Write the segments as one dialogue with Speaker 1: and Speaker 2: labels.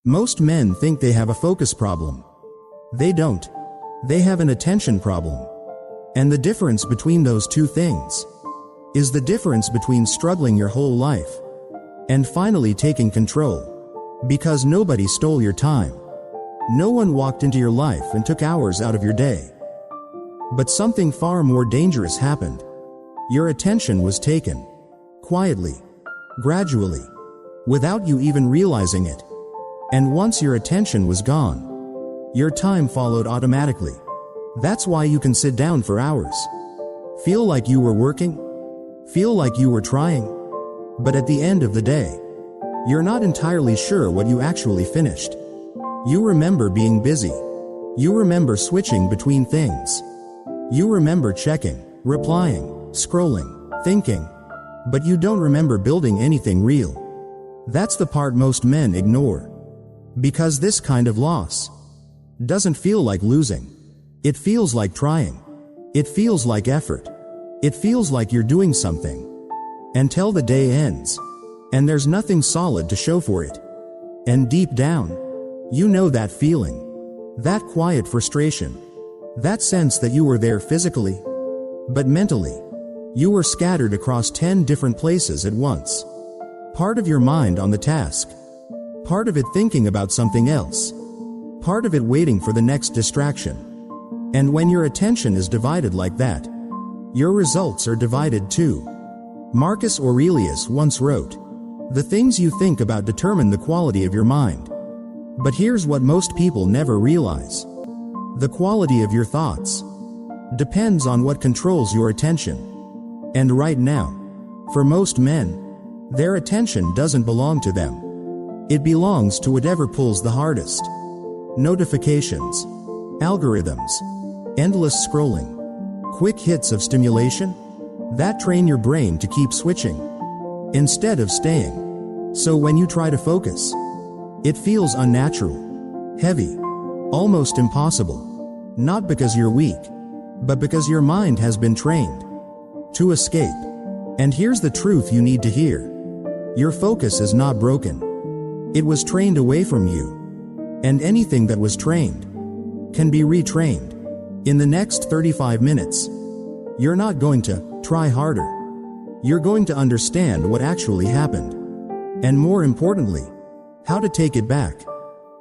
Speaker 1: Most men think they have a focus problem. They don't. They have an attention problem. And the difference between those two things is the difference between struggling your whole life and finally taking control. Because nobody stole your time. No one walked into your life and took hours out of your day. But something far more dangerous happened. Your attention was taken. Quietly. Gradually. Without you even realizing it. And once your attention was gone, your time followed automatically. That's why you can sit down for hours. Feel like you were working. Feel like you were trying. But at the end of the day, you're not entirely sure what you actually finished. You remember being busy. You remember switching between things. You remember checking, replying, scrolling, thinking. But you don't remember building anything real. That's the part most men ignore. Because this kind of loss doesn't feel like losing. It feels like trying. It feels like effort. It feels like you're doing something. Until the day ends. And there's nothing solid to show for it. And deep down, you know that feeling. That quiet frustration. That sense that you were there physically, but mentally, you were scattered across 10 different places at once. Part of your mind on the task. Part of it thinking about something else. Part of it waiting for the next distraction. And when your attention is divided like that, your results are divided too. Marcus Aurelius once wrote, "The things you think about determine the quality of your mind." But here's what most people never realize. The quality of your thoughts depends on what controls your attention. And right now, for most men, their attention doesn't belong to them. It belongs to whatever pulls the hardest. Notifications, algorithms, endless scrolling, quick hits of stimulation that train your brain to keep switching instead of staying. So when you try to focus, it feels unnatural, heavy, almost impossible. Not because you're weak, but because your mind has been trained to escape. And here's the truth you need to hear. Your focus is not broken. It was trained away from you. And anything that was trained can be retrained. In the next 35 minutes, you're not going to try harder. You're going to understand what actually happened. And more importantly, how to take it back.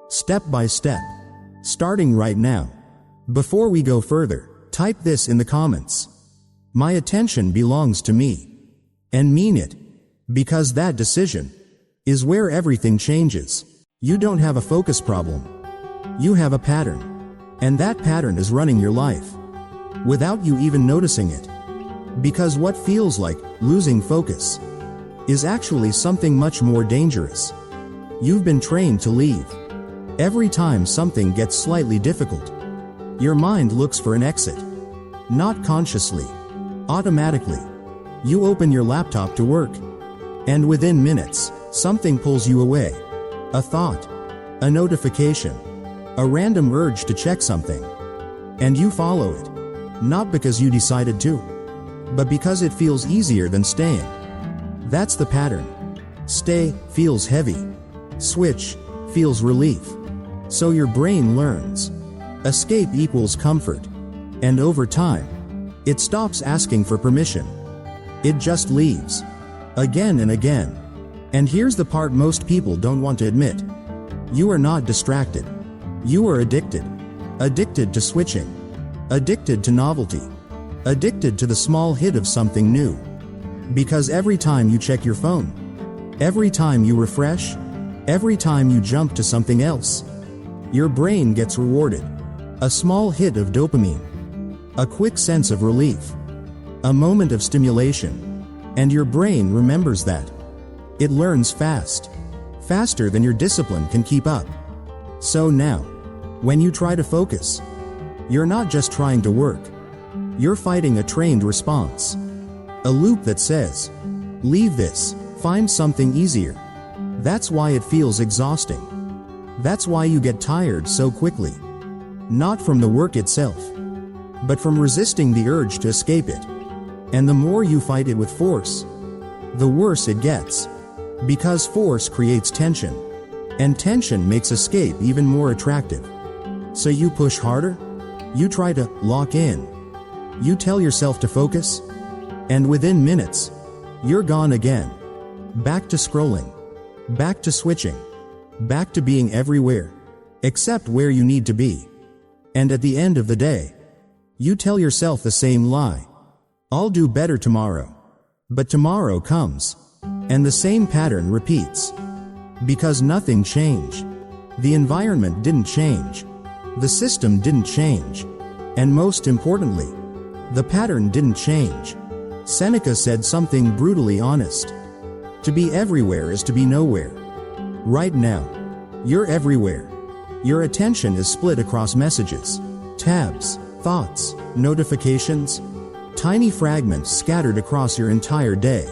Speaker 1: Step by step. Starting right now. Before we go further, type this in the comments. My attention belongs to me. And mean it. Because that decision is where everything changes. You don't have a focus problem. You have a pattern. And that pattern is running your life without you even noticing it. Because what feels like losing focus is actually something much more dangerous. You've been trained to leave. Every time something gets slightly difficult, your mind looks for an exit. Not consciously. Automatically. You open your laptop to work. And within minutes, something pulls you away. A thought. A notification. A random urge to check something. And you follow it. Not because you decided to, but because it feels easier than staying. That's the pattern. Stay feels heavy. Switch feels relief. So your brain learns. Escape equals comfort. And over time, it stops asking for permission. It just leaves. Again and again. And here's the part most people don't want to admit. You are not distracted. You are addicted. Addicted to switching. Addicted to novelty. Addicted to the small hit of something new. Because every time you check your phone, every time you refresh, every time you jump to something else, your brain gets rewarded. A small hit of dopamine. A quick sense of relief. A moment of stimulation. And your brain remembers that. It learns fast. Faster than your discipline can keep up. So now, when you try to focus, you're not just trying to work. You're fighting a trained response. A loop that says, leave this, find something easier. That's why it feels exhausting. That's why you get tired so quickly. Not from the work itself, but from resisting the urge to escape it. And the more you fight it with force, the worse it gets. Because force creates tension. And tension makes escape even more attractive. So you push harder? You try to lock in. You tell yourself to focus? And within minutes, you're gone again. Back to scrolling. Back to switching. Back to being everywhere, except where you need to be. And at the end of the day, you tell yourself the same lie. I'll do better tomorrow. But tomorrow comes, and the same pattern repeats. Because nothing changed. The environment didn't change. The system didn't change. And most importantly, the pattern didn't change. Seneca said something brutally honest. To be everywhere is to be nowhere. Right now, you're everywhere. Your attention is split across messages, tabs, thoughts, notifications, tiny fragments scattered across your entire day.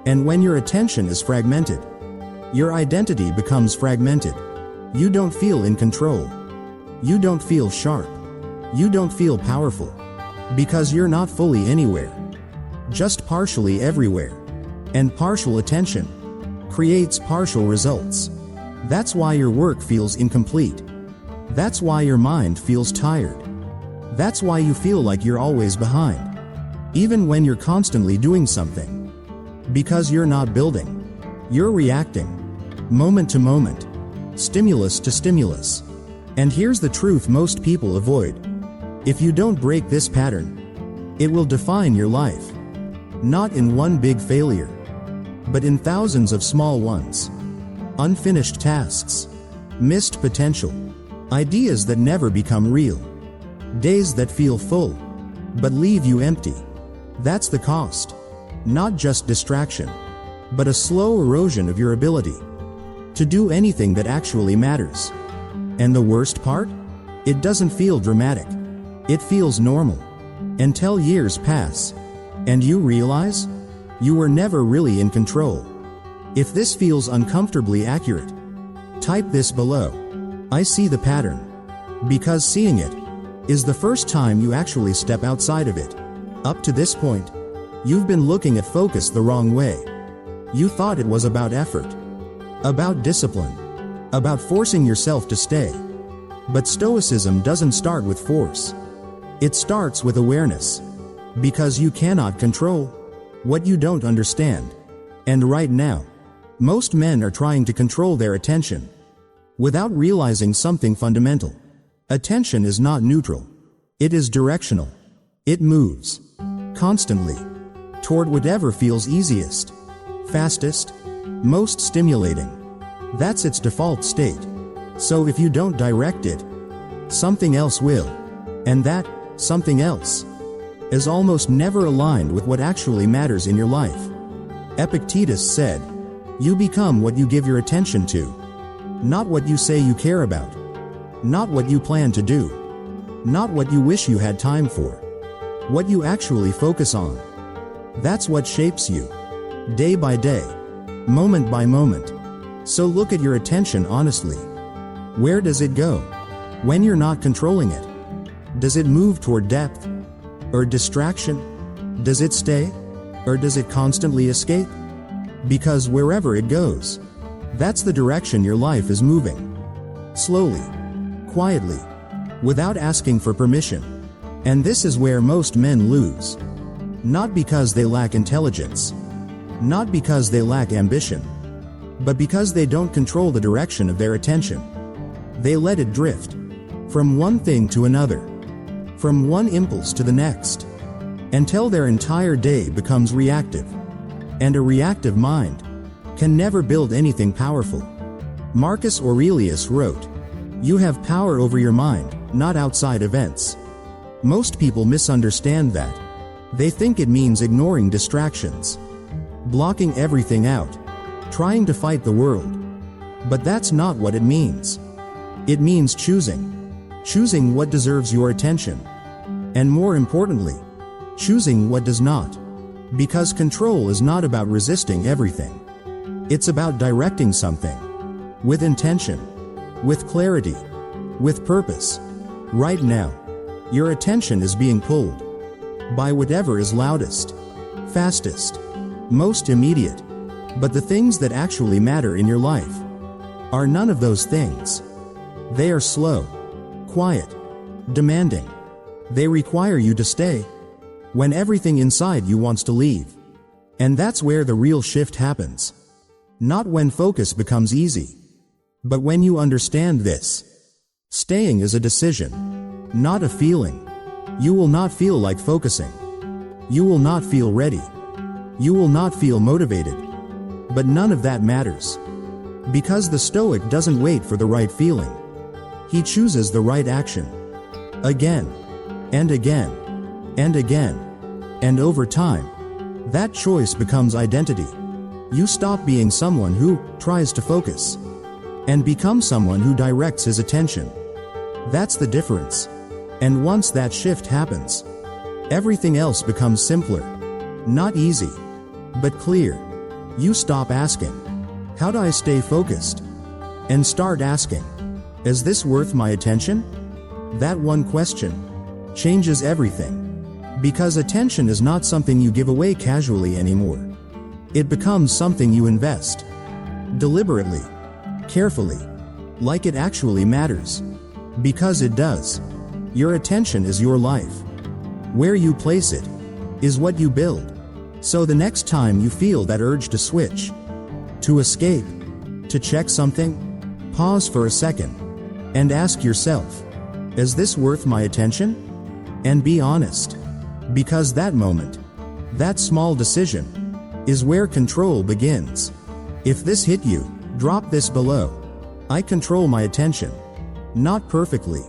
Speaker 1: And when your attention is fragmented, your identity becomes fragmented. You don't feel in control. You don't feel sharp. You don't feel powerful. Because you're not fully anywhere. Just partially everywhere. And partial attention creates partial results. That's why your work feels incomplete. That's why your mind feels tired. That's why you feel like you're always behind, even when you're constantly doing something. Because you're not building. You're reacting, moment to moment, stimulus to stimulus. And here's the truth most people avoid. If you don't break this pattern, it will define your life. Not in one big failure, but in thousands of small ones. Unfinished tasks, missed potential, ideas that never become real, days that feel full, but leave you empty. That's the cost. Not just distraction, but a slow erosion of your ability to do anything that actually matters. And the worst part? It doesn't feel dramatic. It feels normal. Until years pass, and you realize you were never really in control. If this feels uncomfortably accurate, type this below. I see the pattern. Because seeing it is the first time you actually step outside of it. Up to this point, you've been looking at focus the wrong way. You thought it was about effort, about discipline, about forcing yourself to stay. But Stoicism doesn't start with force. It starts with awareness. Because you cannot control what you don't understand. And right now, most men are trying to control their attention without realizing something fundamental. Attention is not neutral. It is directional. It moves constantly toward whatever feels easiest, fastest, most stimulating. That's its default state. So if you don't direct it, something else will. And that something else is almost never aligned with what actually matters in your life. Epictetus said, "You become what you give your attention to, not what you say you care about, not what you plan to do, not what you wish you had time for, what you actually focus on. That's what shapes you, day by day, moment by moment." So look at your attention honestly. Where does it go when you're not controlling it? Does it move toward depth or distraction? Does it stay, or does it constantly escape? Because wherever it goes, that's the direction your life is moving. Slowly, quietly, without asking for permission. And this is where most men lose. Not because they lack intelligence, not because they lack ambition, but because they don't control the direction of their attention. They let it drift from one thing to another, from one impulse to the next, until their entire day becomes reactive. And a reactive mind can never build anything powerful. Marcus Aurelius wrote, "You have power over your mind, not outside events." Most people misunderstand that. They think it means ignoring distractions, blocking everything out, trying to fight the world. But that's not what it means. It means choosing what deserves your attention. And more importantly, choosing what does not. Because control is not about resisting everything. It's about directing something with intention, with clarity, with purpose. Right now, your attention is being pulled by whatever is loudest, fastest, most immediate. But the things that actually matter in your life are none of those things. They are slow, quiet, demanding. They require you to stay when everything inside you wants to leave. And that's where the real shift happens. Not when focus becomes easy, but when you understand this. Staying is a decision, not a feeling. You will not feel like focusing. You will not feel ready. You will not feel motivated. But none of that matters. Because the Stoic doesn't wait for the right feeling. He chooses the right action. Again, and again, and again. And over time, that choice becomes identity. You stop being someone who tries to focus and become someone who directs his attention. That's the difference. And once that shift happens, everything else becomes simpler. Not easy, but clear. You stop asking, how do I stay focused? And start asking, is this worth my attention? That one question changes everything. Because attention is not something you give away casually anymore. It becomes something you invest. Deliberately. Carefully. Like it actually matters. Because it does. Your attention is your life. Where you place it is what you build. So the next time you feel that urge to switch, to escape, to check something, pause for a second and ask yourself, is this worth my attention? And be honest. Because that moment, that small decision, is where control begins. If this hit you, drop this below. I control my attention. Not perfectly,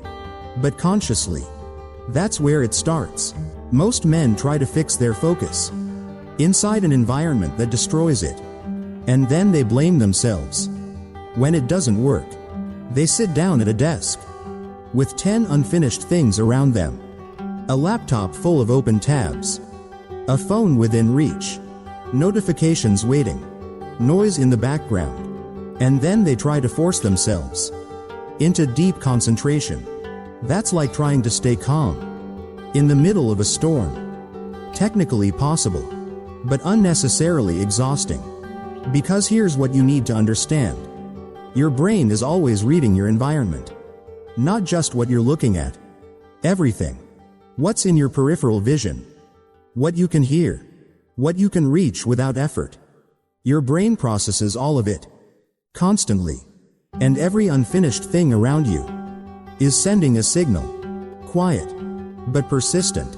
Speaker 1: but consciously. That's where it starts. Most men try to fix their focus inside an environment that destroys it. And then they blame themselves. When it doesn't work, they sit down at a desk with 10 unfinished things around them. A laptop full of open tabs. A phone within reach. Notifications waiting. Noise in the background. And then they try to force themselves into deep concentration. That's like trying to stay calm in the middle of a storm. Technically possible, but unnecessarily exhausting. Because here's what you need to understand. Your brain is always reading your environment. Not just what you're looking at. Everything. What's in your peripheral vision? What you can hear? What you can reach without effort? Your brain processes all of it. Constantly. And every unfinished thing around you is sending a signal. Quiet. But persistent.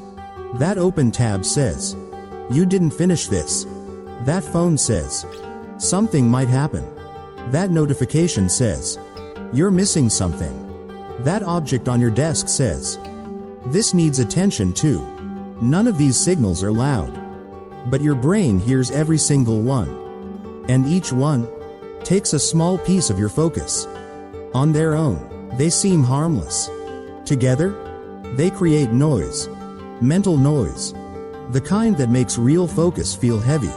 Speaker 1: That open tab says, you didn't finish this. That phone says, something might happen. That notification says, you're missing something. That object on your desk says, this needs attention too. None of these signals are loud. But your brain hears every single one. And each one takes a small piece of your focus. On their own, they seem harmless. Together, they create noise. Mental noise. The kind that makes real focus feel heavy.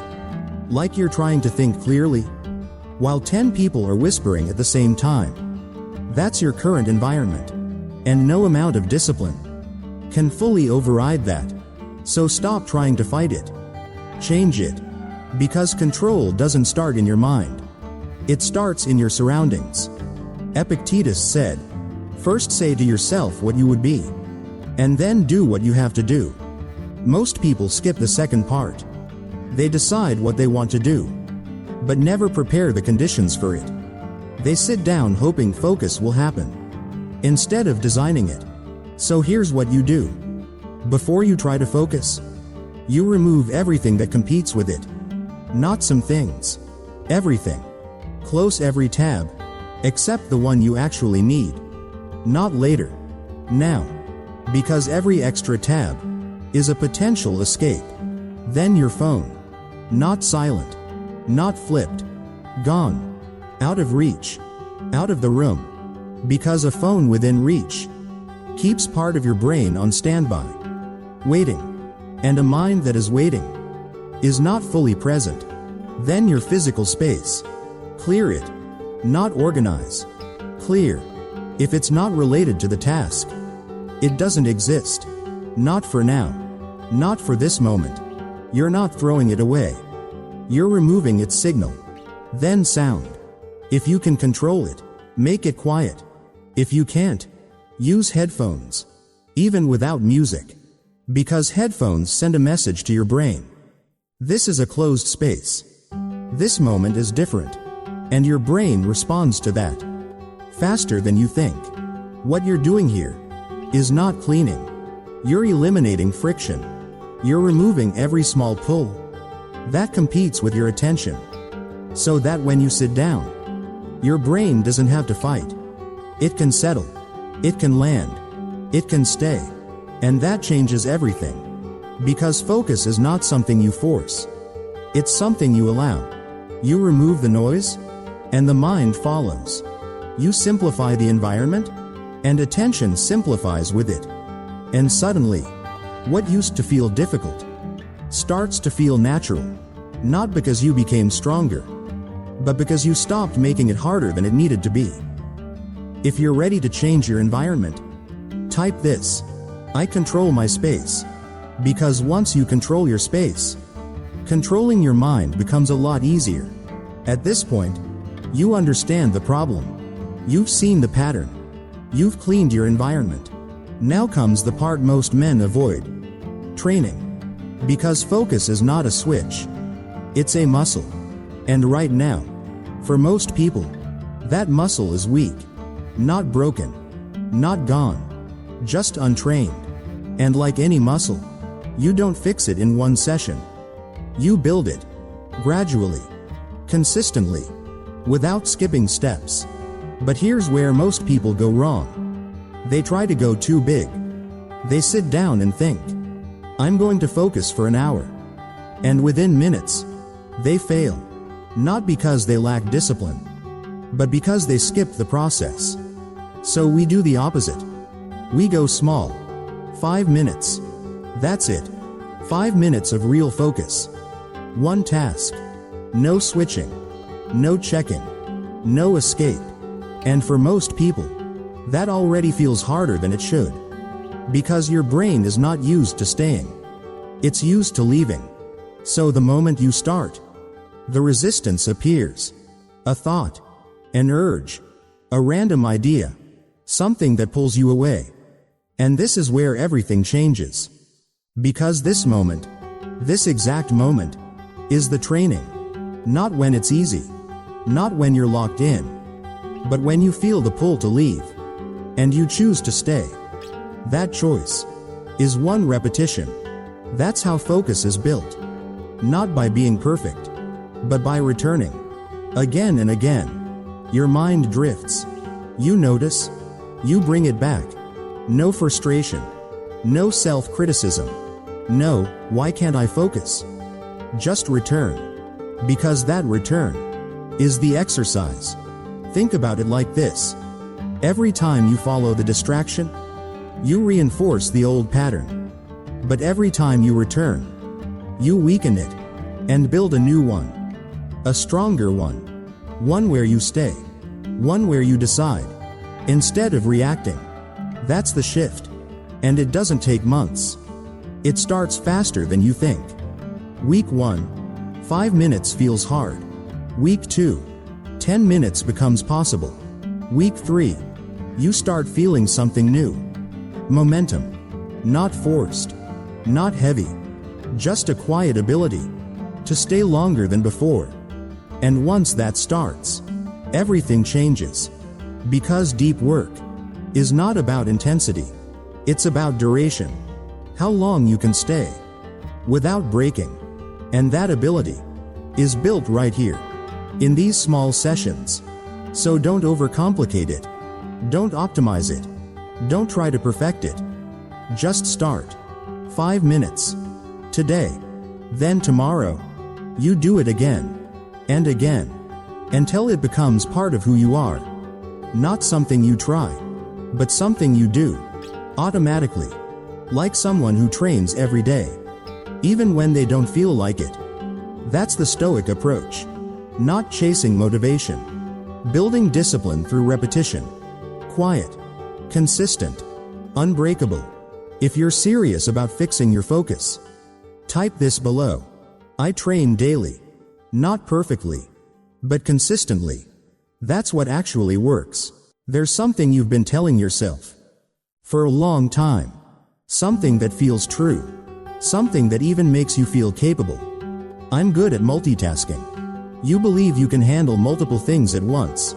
Speaker 1: Like you're trying to think clearly, while 10 people are whispering at the same time. That's your current environment. And no amount of discipline can fully override that. So stop trying to fight it. Change it. Because control doesn't start in your mind. It starts in your surroundings. Epictetus said, first say to yourself what you would be, and then do what you have to do. Most people skip the second part. They decide what they want to do, but never prepare the conditions for it. They sit down hoping focus will happen, instead of designing it. So here's what you do. Before you try to focus, you remove everything that competes with it. Not some things. Everything. Close every tab, except the one you actually need. Not later. Now. Because every extra tab is a potential escape. Then your phone. Not silent. Not flipped. Gone. Out of reach. Out of the room. Because a phone within reach keeps part of your brain on standby. Waiting. And a mind that is waiting is not fully present. Then your physical space. Clear it. Not organize. Clear. If it's not related to the task, it doesn't exist. Not for now. Not for this moment. You're not throwing it away. You're removing its signal. Then sound. If you can control it, make it quiet. If you can't, use headphones. Even without music. Because headphones send a message to your brain. This is a closed space. This moment is different. And your brain responds to that. Faster than you think. What you're doing here is not cleaning. You're eliminating friction. You're removing every small pull that competes with your attention. So that when you sit down, your brain doesn't have to fight. It can settle. It can land. It can stay. And that changes everything. Because focus is not something you force. It's something you allow. You remove the noise, and the mind follows. You simplify the environment, and attention simplifies with it. And suddenly, what used to feel difficult starts to feel natural. Not because you became stronger, but because you stopped making it harder than it needed to be. If you're ready to change your environment, type this: I control my space. Because once you control your space, controlling your mind becomes a lot easier. At this point, you understand the problem. You've seen the pattern. You've cleaned your environment. Now comes the part most men avoid: training. Because focus is not a switch. It's a muscle. And right now, for most people, that muscle is weak. Not broken. Not gone. Just untrained. And like any muscle, you don't fix it in one session. You build it. Gradually. Consistently. Without skipping steps. But here's where most people go wrong. They try to go too big. They sit down and think, I'm going to focus for an hour. And within minutes, they fail. Not because they lack discipline, but because they skip the process. So we do the opposite. We go small. 5 minutes. That's it. 5 minutes of real focus. One task. No switching. No checking. No escape. And for most people, that already feels harder than it should. Because your brain is not used to staying. It's used to leaving. So the moment you start, the resistance appears. A thought. An urge. A random idea. Something that pulls you away. And this is where everything changes. Because this moment, this exact moment, is the training. Not when it's easy. Not when you're locked in. But when you feel the pull to leave. And you choose to stay. That choice is one repetition. That's how focus is built. Not by being perfect, but by returning. Again and again. Your mind drifts. You notice. You bring it back. No frustration. No self-criticism. No, why can't I focus? Just return. Because that return is the exercise. Think about it like this. Every time you follow the distraction, you reinforce the old pattern. But every time you return, you weaken it and build a new one. A stronger one. One where you stay. One where you decide. Instead of reacting. That's the shift. And it doesn't take months. It starts faster than you think. Week 1. 5 minutes feels hard. Week 2. 10 minutes becomes possible. Week 3. You start feeling something new. Momentum. Not forced. Not heavy. Just a quiet ability to stay longer than before. And once that starts, everything changes. Because deep work is not about intensity. It's about duration. How long you can stay without breaking. And that ability is built right here in these small sessions. So don't overcomplicate it. Don't optimize it. Don't try to perfect it. Just start. 5 minutes. Today. Then tomorrow. You do it again. And again. Until it becomes part of who you are. Not something you try. But something you do. Automatically. Like someone who trains every day. Even when they don't feel like it. That's the Stoic approach. Not chasing motivation. Building discipline through repetition. Quiet. Consistent. Unbreakable. If you're serious about fixing your focus, type this below. I train daily. Not perfectly, but consistently. That's what actually works. There's something you've been telling yourself for a long time. Something that feels true. Something that even makes you feel capable. I'm good at multitasking. You believe you can handle multiple things at once.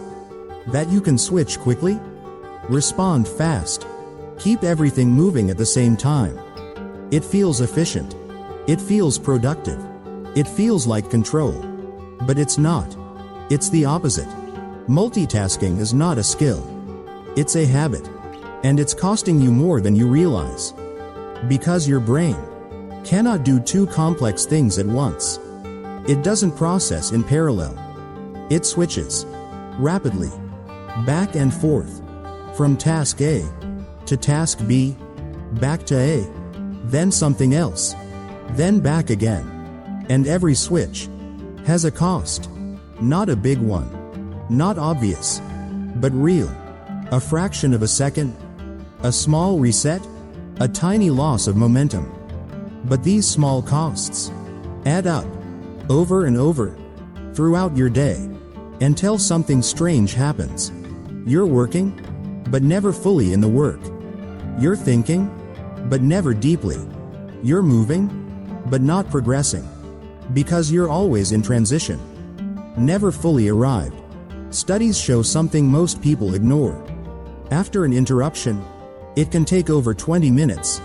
Speaker 1: That you can switch quickly, respond fast, keep everything moving at the same time. It feels efficient. It feels productive. It feels like control. But it's not. It's the opposite. Multitasking is not a skill. It's a habit. And it's costing you more than you realize. Because your brain cannot do two complex things at once. It doesn't process in parallel. It switches rapidly, back and forth, from task A to task B, back to A, then something else, then back again. And every switch has a cost. Not a big one, not obvious, but real. A fraction of a second, a small reset, a tiny loss of momentum. But these small costs add up, over and over, throughout your day, until something strange happens. You're working, but never fully in the work. You're thinking, but never deeply. You're moving, but not progressing. Because you're always in transition. Never fully arrived. Studies show something most people ignore. After an interruption, it can take over 20 minutes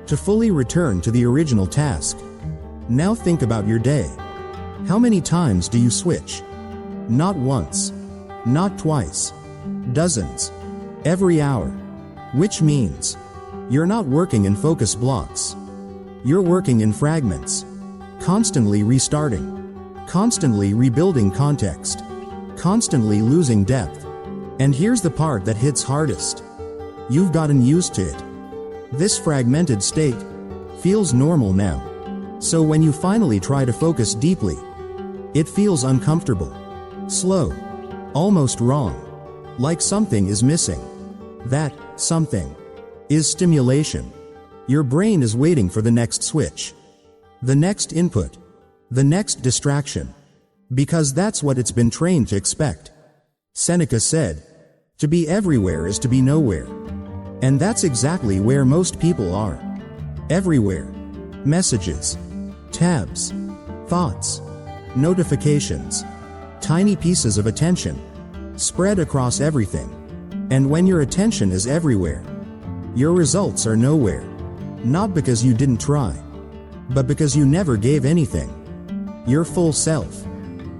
Speaker 1: to fully return to the original task. Now think about your day. How many times do you switch? Not once. Not twice. Dozens. Every hour. Which means you're not working in focus blocks. You're working in fragments. Constantly restarting. Constantly rebuilding context. Constantly losing depth. And here's the part that hits hardest. You've gotten used to it. This fragmented state feels normal now. So when you finally try to focus deeply, it feels uncomfortable, slow, almost wrong, like something is missing. That something is stimulation. Your brain is waiting for the next switch, the next input, the next distraction, because that's what it's been trained to expect. Seneca said, "To be everywhere is to be nowhere." And that's exactly where most people are. Everywhere. Messages, tabs, thoughts, notifications, tiny pieces of attention, spread across everything. And when your attention is everywhere, your results are nowhere. Not because you didn't try, but because you never gave anything. Your full self.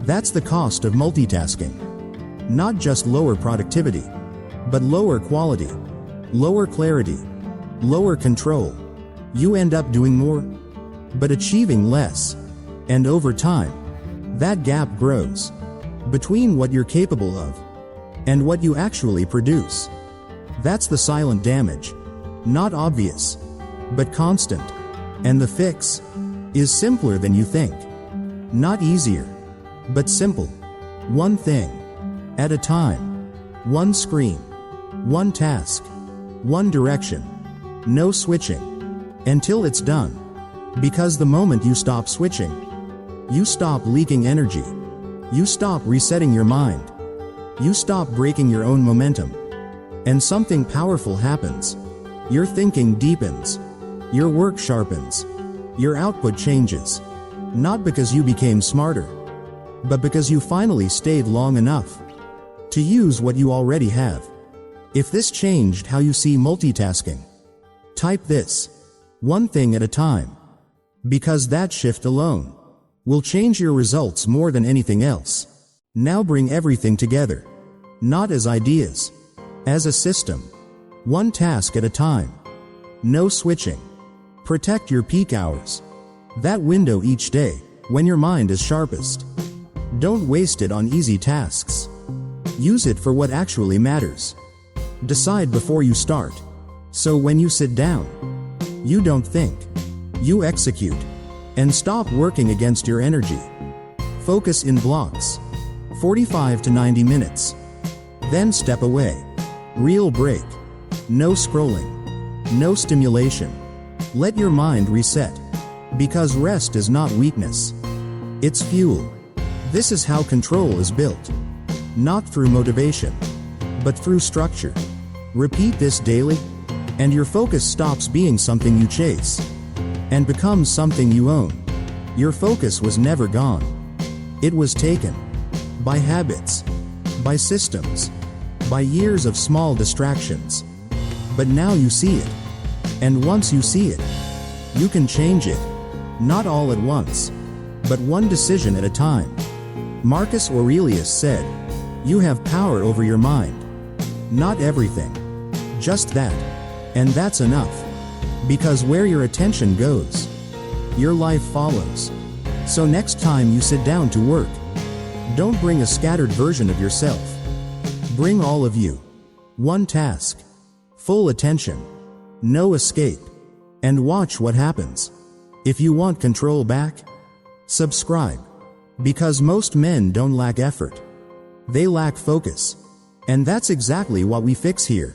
Speaker 1: That's the cost of multitasking. Not just lower productivity, but lower quality. Lower clarity, lower control. You end up doing more, but achieving less. And over time, that gap grows between what you're capable of and what you actually produce. That's the silent damage. Not obvious, but constant. And the fix is simpler than you think. Not easier, but simple. One thing at a time. One screen. One task. One direction. No switching. Until it's done. Because the moment you stop switching, you stop leaking energy. You stop resetting your mind. You stop breaking your own momentum. And something powerful happens. Your thinking deepens. Your work sharpens. Your output changes. Not because you became smarter, but because you finally stayed long enough to use what you already have. If this changed how you see multitasking, type this: one thing at a time. Because that shift alone will change your results more than anything else. Now bring everything together. Not as ideas, as a system. One task at a time. No switching. Protect your peak hours. That window each day, when your mind is sharpest. Don't waste it on easy tasks. Use it for what actually matters. Decide before you start. So when you sit down, you don't think. You execute. And stop working against your energy. Focus in blocks. 45 to 90 minutes. Then step away. Real break. No scrolling. No stimulation. Let your mind reset. Because rest is not weakness. It's fuel. This is how control is built. not through motivation, but through structure. Repeat this daily, and your focus stops being something you chase and becomes something you own. Your focus was never gone. It was taken by habits, by systems, by years of small distractions. But now you see it. And once you see it, you can change it. Not all at once, but one decision at a time. Marcus Aurelius said, "You have power over your mind. Not everything. Just that. And that's enough. Because where your attention goes, your life follows." So next time you sit down to work, don't bring a scattered version of yourself. Bring all of you. One task. Full attention. No escape. And watch what happens. If you want control back, subscribe. Because most men don't lack effort. They lack focus. And that's exactly what we fix here.